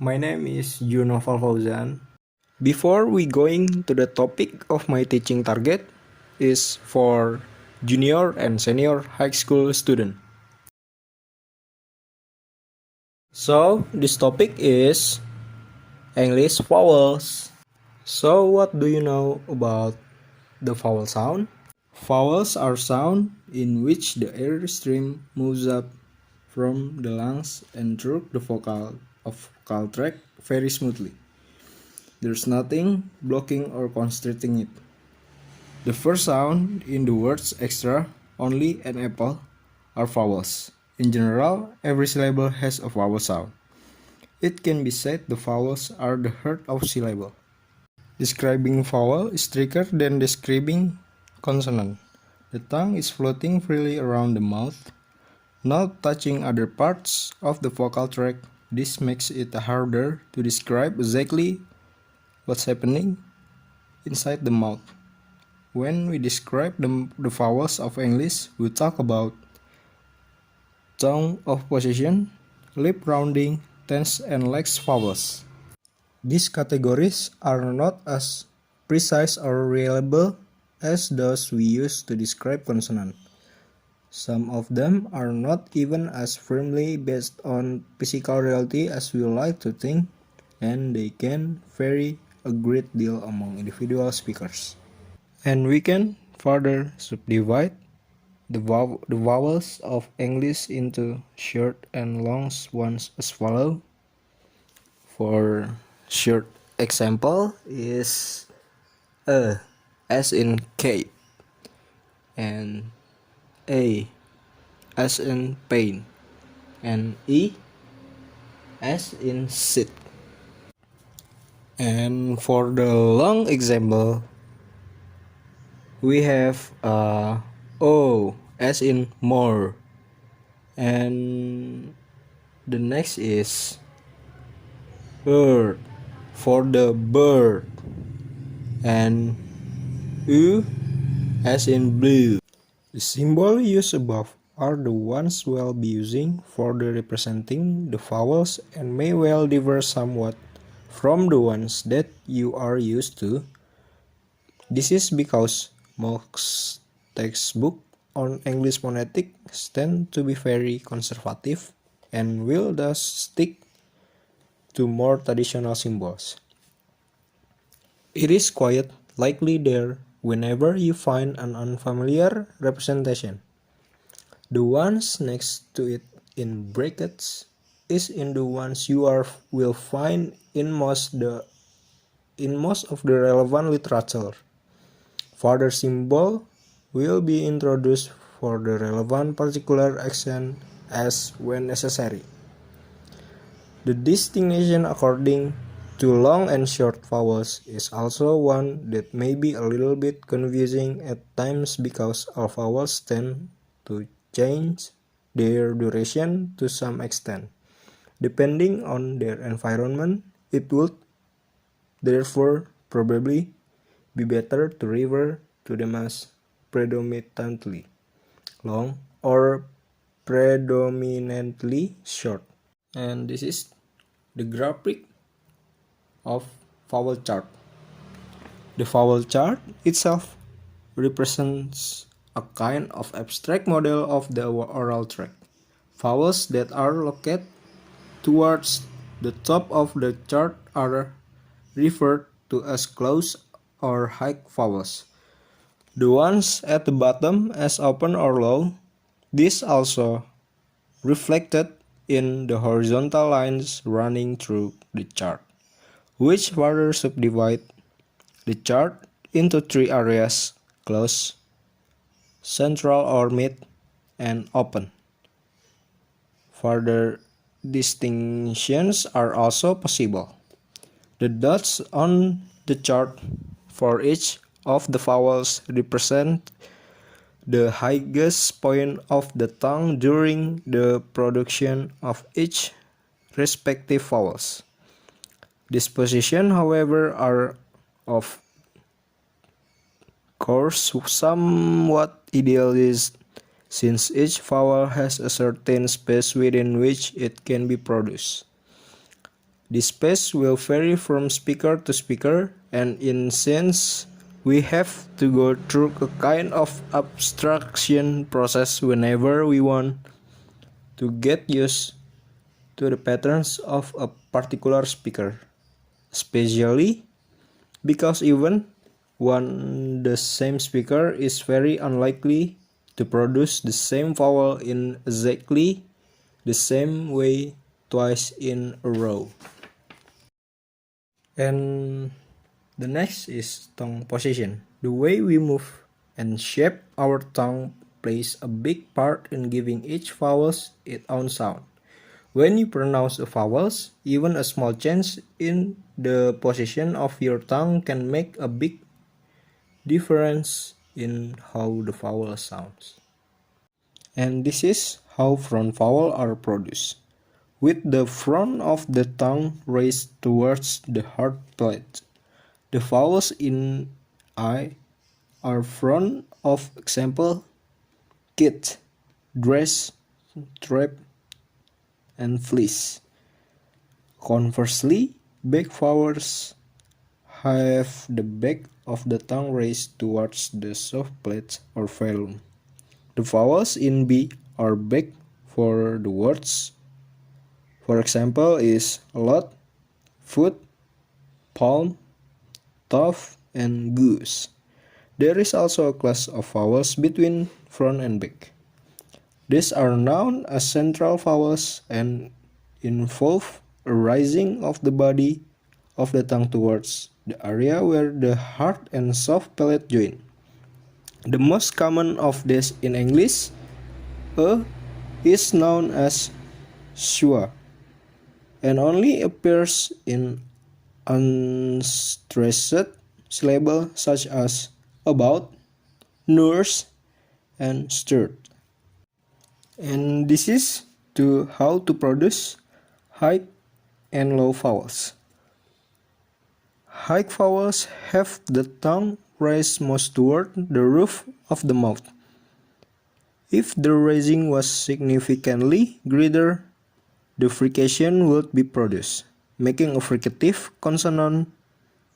My name is Junoval Fauzan. Before we going to the topic of my teaching target is for junior and senior high school student. So this topic is English vowels. So what do you know about the vowel sound? Vowels are sound in which the air stream moves up from the lungs and through the vocal tract very smoothly. There's nothing blocking or constricting it. The first sound in the words extra, only, and apple are vowels. In general, every syllable has a vowel sound. It can be said the vowels are the heart of syllable. Describing vowel is trickier than describing consonant. The tongue is floating freely around the mouth, not touching other parts of the vocal tract. This makes it harder to describe exactly what's happening inside the mouth. When we describe the vowels of English, we talk about tone of position, lip rounding, tense, and lax vowels. These categories are not as precise or reliable as those we use to describe consonant. Some of them are not even as firmly based on physical reality as we like to think, and they can vary a great deal among individual speakers. And we can further subdivide the vowels of English into short and long ones as follows. For short example is as in cape, and a as in pain, and e as in sit. And for the long example, we have o as in more, and the next is bird for the bird, and u as in blue. The symbol used above are the ones we'll be using for the representing the vowels and may well differ somewhat from the ones that you are used to. This is because most textbooks on English phonetics tend to be very conservative and will thus stick to more traditional symbols. It is quite likely there whenever you find an unfamiliar representation. The ones next to it in brackets is in the ones will find in most of the relevant literature. Further symbol will be introduced for the relevant particular action as when necessary. The distinction according to long and short vowels is also one that may be a little bit confusing at times because all vowels tend to change their duration to some extent. Depending on their environment, it would therefore probably be better to refer to them as predominantly long or predominantly short. And this is the graphic of vowel chart. The vowel chart itself represents a kind of abstract model of the oral tract. Vowels that are located towards the top of the chart are referred to as close or high vowels. The ones at the bottom as open or low. This also reflected in the horizontal lines running through the chart, which further subdivide the chart into three areas: close, central or mid, and open. Further distinctions are also possible. The dots on the chart for each of the vowels represent the highest point of the tongue during the production of each respective vowels. These positions, however, are of course somewhat idealized, since each vowel has a certain space within which it can be produced. This space will vary from speaker to speaker, and in sense, we have to go through a kind of abstraction process whenever we want to get used to the patterns of a particular speaker, especially because even the same speaker is very unlikely to produce the same vowel in exactly the same way twice in a row. And the next is tongue position. The way we move and shape our tongue plays a big part in giving each vowel its own sound. When you pronounce the vowels, even a small change in the position of your tongue can make a big difference in how the vowel sounds. And this is how front vowels are produced, with the front of the tongue raised towards the hard plate. The vowels in I are front of example kit, dress, trap, and fleece. Conversely, back vowels have the back of the tongue raised towards the soft plate or velum. The vowels in B are back for the words. For example is lot, foot, palm, tough, and goose. There is also a class of vowels between front and back. These are known as central vowels and involve a rising of the body of the tongue towards the area where the hard and soft palate join. The most common of these in English, is known as schwa and only appears in unstressed syllables such as about, nurse, and stirred. And this is how to produce high and low vowels. High vowels have the tongue raised most toward the roof of the mouth. If the raising was significantly greater, the frication would be produced, making a fricative consonant,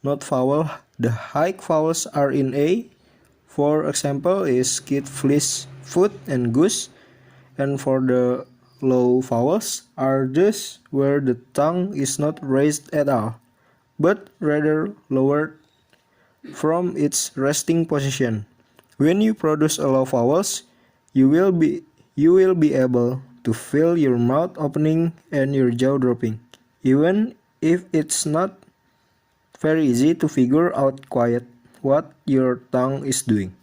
not vowel. The high vowels are in A. For example is kid, fleece, foot, and goose. And for the low vowels are those where the tongue is not raised at all, but rather lowered from its resting position. When you produce a low vowels, you will be able to feel your mouth opening and your jaw dropping, even if it's not very easy to figure out quite what your tongue is doing.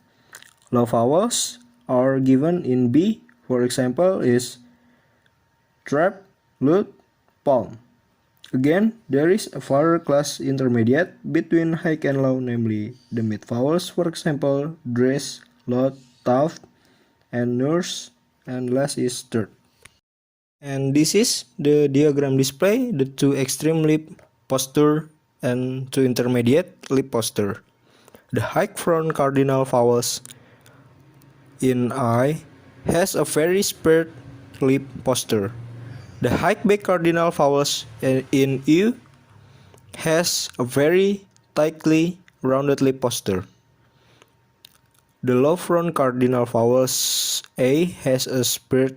Low vowels are given in B. For example is trap, lut, palm. Again, there is a further class intermediate between high and low, namely the mid vowels, for example dress, lot, tough, and nurse, and last is third. And this is the diagram display the two extreme lip posture and two intermediate lip posture. The high front cardinal vowels in I has a very spread lip posture. The high back cardinal vowels in U has a very tightly rounded lip posture. The low front cardinal vowels A has a spread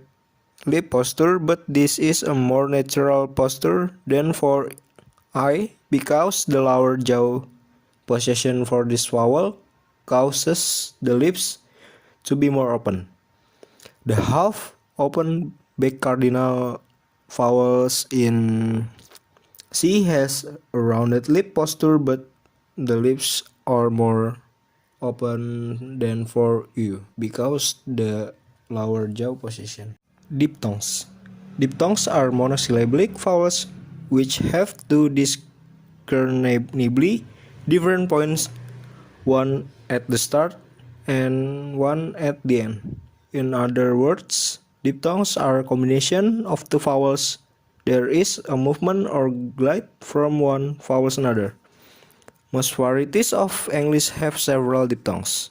lip posture, but this is a more natural posture than for I because the lower jaw position for this vowel causes the lips to be more open. The half open back cardinal vowels in C has a rounded lip posture, but the lips are more open than for U because the lower jaw position. Diphthongs. Diphthongs are monosyllabic vowels which have two discernibly different points, one at the start and one at the end. In other words, diphthongs are a combination of two vowels. There is a movement or glide from one vowel to another. Most varieties of English have several diphthongs.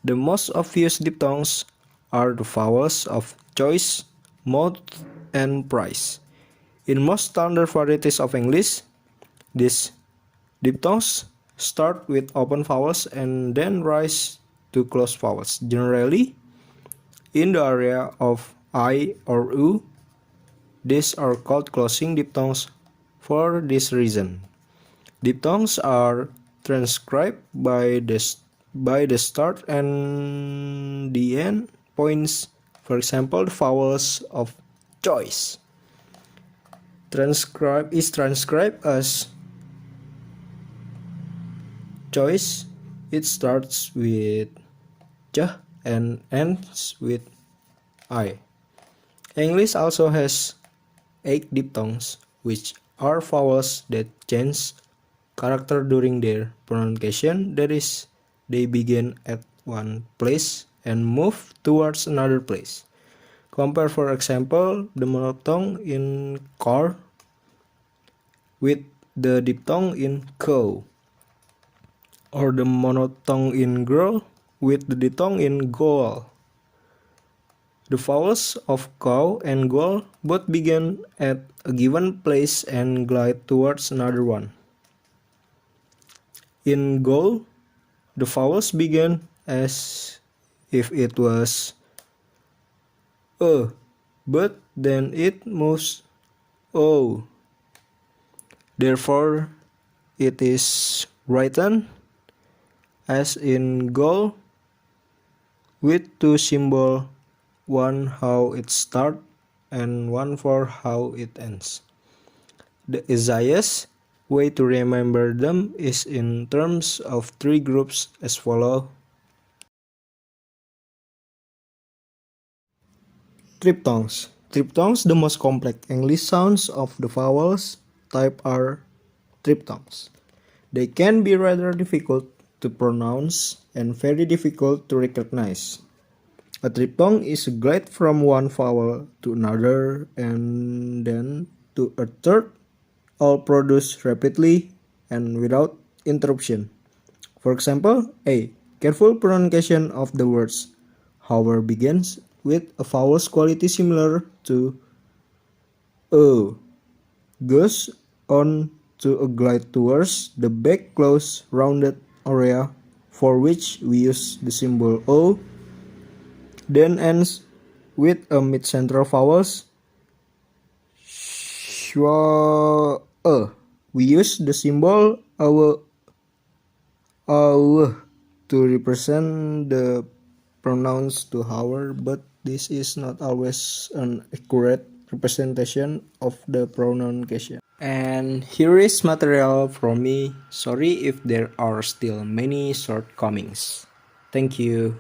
The most obvious diphthongs are the vowels of choice, mouth, and price. In most standard varieties of English, These diphthongs start with open vowels and then rise to closed vowels. Generally, in the area of I or U, these are called closing diphthongs for this reason. Diphthongs are transcribed by the start and the end points. For example, the vowels of choice is transcribed as choice. It starts with ch and ends with I. English also has 8 diphthongs, which are vowels that change character during their pronunciation. That is, they begin at one place and move towards another place. Compare, for example, the monophthong in car with the diphthong in cow, or the monophthong in girl with the diphthong in goal. The vowels of cow and goal both begin at a given place and glide towards another one. In goal, the vowels begin as if it was but then it moves o. Therefore, it is written as in goal with two symbols, one how it starts and one for how it ends. The easiest way to remember them is in terms of 3 groups as follows. Triphthongs. Triphthongs, the most complex English sounds of the vowels type, are triphthongs. They can be rather difficult to pronounce and very difficult to recognize. A triphthong is a glide from one vowel to another and then to a third, all produced rapidly and without interruption. For example, A. Careful pronunciation of the words however begins with a vowel's quality similar to O, goes on to a glide towards the back close rounded area for which we use the symbol O, then ends with a mid-central vowels schwa. We use the symbol aw to represent the pronouns to however, but this is not always an accurate representation of the pronunciation. And here is material from me. Sorry if there are still many shortcomings. Thank you.